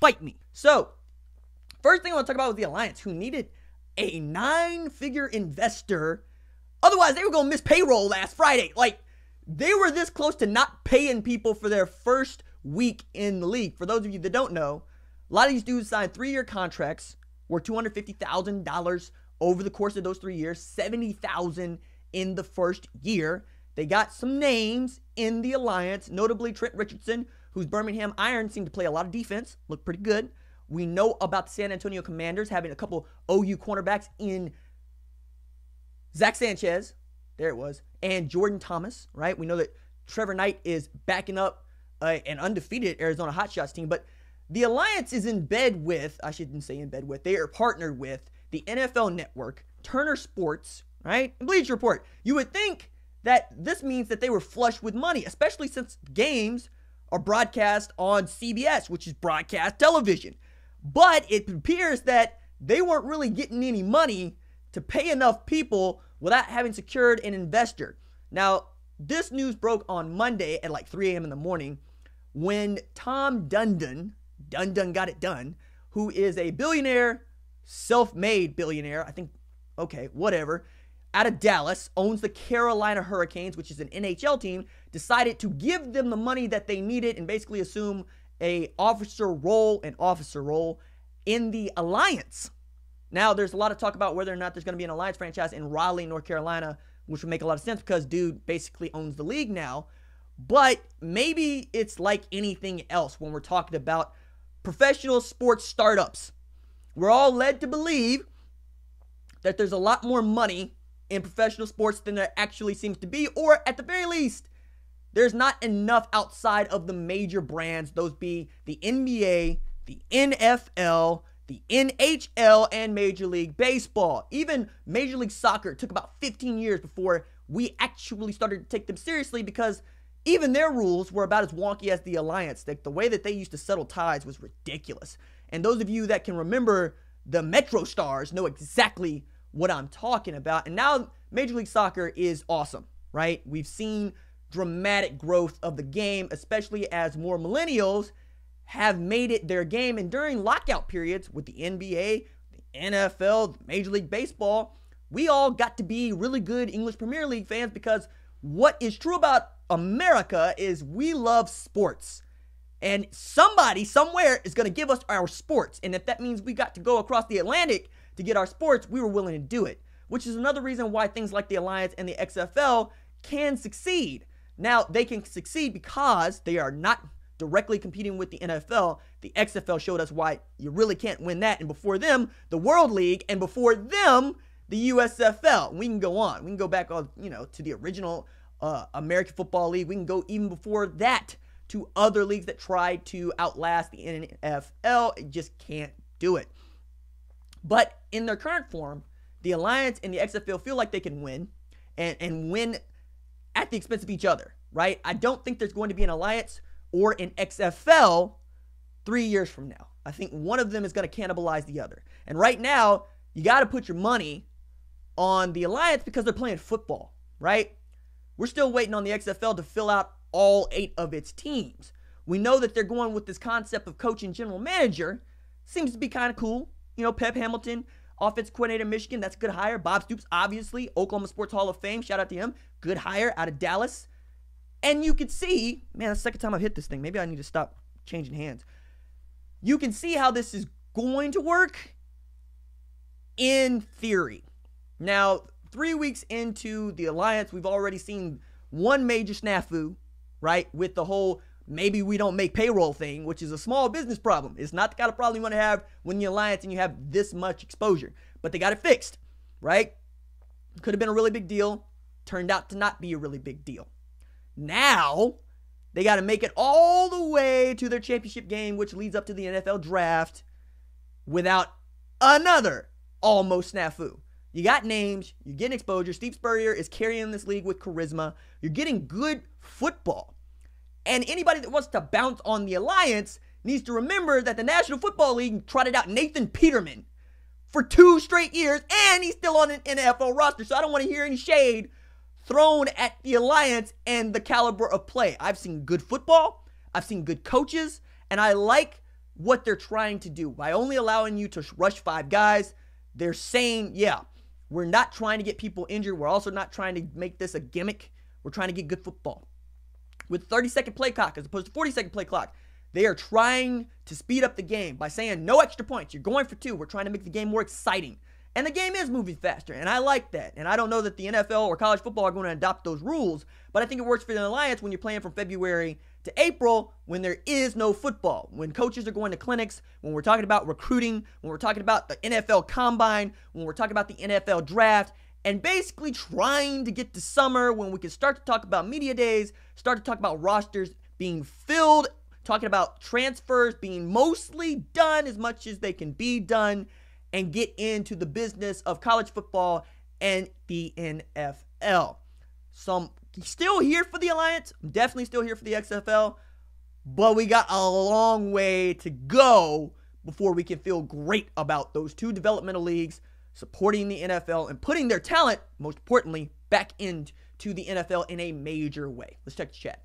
Fight me. So, first thing I want to talk about was the Alliance, who needed a 9-figure investor. Otherwise, they were going to miss payroll last Friday. Like, they were this close to not paying people for their first week in the league. For those of you that don't know, a lot of these dudes signed 3-year contracts worth $250,000 over the course of those 3 years, $70,000 in the first year. They got some names in the Alliance, notably Trent Richardson, whose Birmingham Irons seemed to play a lot of defense, looked pretty good. We know about the San Antonio Commanders having a couple OU cornerbacks in Zach Sanchez, there it was, and Jordan Thomas, right? We know that Trevor Knight is backing up an undefeated Arizona Hotshots team, but the Alliance is in bed with, I shouldn't say in bed with, they are partnered with the NFL Network, Turner Sports, right? And Bleacher Report. You would think that this means that they were flush with money, especially since games are broadcast on CBS, which is broadcast television. But it appears that they weren't really getting any money to pay enough people without having secured an investor. Now, this news broke on Monday at like 3 a.m. in the morning when Tom Dundon got it done, who is a billionaire, self-made billionaire, I think, okay, whatever, out of Dallas, owns the Carolina Hurricanes, which is an NHL team, decided to give them the money that they needed and basically assume an officer role in the Alliance. Now, there's a lot of talk about whether or not there's going to be an Alliance franchise in Raleigh, North Carolina, which would make a lot of sense because dude basically owns the league now. But maybe it's like anything else when we're talking about professional sports startups. We're all led to believe that there's a lot more money in professional sports than there actually seems to be, or at the very least, there's not enough outside of the major brands, those be the NBA, the NFL, the NHL, and Major League Baseball. Even Major League Soccer took about 15 years before we actually started to take them seriously because even their rules were about as wonky as the Alliance. Like, the way that they used to settle ties was ridiculous. And those of you that can remember the Metro Stars know exactly what I'm talking about. And now Major League Soccer is awesome, right? We've seen dramatic growth of the game, especially as more millennials have made it their game. And during lockout periods with the NBA, the NFL, Major League Baseball, we all got to be really good English Premier League fans because what is true about America is we love sports. And somebody somewhere is going to give us our sports. And if that means we got to go across the Atlantic to get our sports, we were willing to do it. Which is another reason why things like the Alliance and the XFL can succeed. Now, they can succeed because they are not directly competing with the NFL. The XFL showed us why you really can't win that. And before them, the World League. And before them, the USFL. We can go on. We can go back on, to the original American Football League. We can go even before that to other leagues that tried to outlast the NFL. It just can't do it. But in their current form, the Alliance and the XFL feel like they can win and win at the expense of each other, right? I don't think there's going to be an Alliance or an XFL 3 years from now. I think one of them is going to cannibalize the other. And right now, you got to put your money on the Alliance because they're playing football, right? We're still waiting on the XFL to fill out all 8 of its teams. We know that they're going with this concept of coach and general manager. Seems to be kind of cool. Pep Hamilton, offensive coordinator, Michigan, that's a good hire. Bob Stoops, obviously, Oklahoma Sports Hall of Fame, shout out to him. Good hire out of Dallas. And you could see, man, that's the second time I've hit this thing. Maybe I need to stop changing hands. You can see how this is going to work in theory. Now, 3 weeks into the Alliance, we've already seen one major snafu, right, with the whole maybe we don't make payroll thing, which is a small business problem. It's not the kind of problem you want to have when you're Alliance and you have this much exposure. But they got it fixed, right? Could have been a really big deal. Turned out to not be a really big deal. Now, they got to make it all the way to their championship game, which leads up to the NFL draft, without another almost snafu. You got names, you're getting exposure. Steve Spurrier is carrying this league with charisma. You're getting good football. And anybody that wants to bounce on the Alliance needs to remember that the National Football League trotted out Nathan Peterman for 2 straight years, and he's still on an NFL roster. So I don't want to hear any shade thrown at the Alliance and the caliber of play. I've seen good football. I've seen good coaches. And I like what they're trying to do. By only allowing you to rush 5 guys, they're saying, yeah, we're not trying to get people injured. We're also not trying to make this a gimmick. We're trying to get good football. With 30-second play clock as opposed to 40-second play clock, they are trying to speed up the game by saying no extra points. You're going for 2. We're trying to make the game more exciting. And the game is moving faster, and I like that. And I don't know that the NFL or college football are going to adopt those rules, but I think it works for the Alliance when you're playing from February to April when there is no football, when coaches are going to clinics, when we're talking about recruiting, when we're talking about the NFL Combine, when we're talking about the NFL Draft, and basically trying to get to summer when we can start to talk about media days, start to talk about rosters being filled, talking about transfers being mostly done as much as they can be done, and get into the business of college football and the NFL. So I'm still here for the Alliance. I'm definitely still here for the XFL. But we got a long way to go before we can feel great about those 2 developmental leagues supporting the NFL and putting their talent, most importantly, back into the NFL in a major way. Let's check the chat.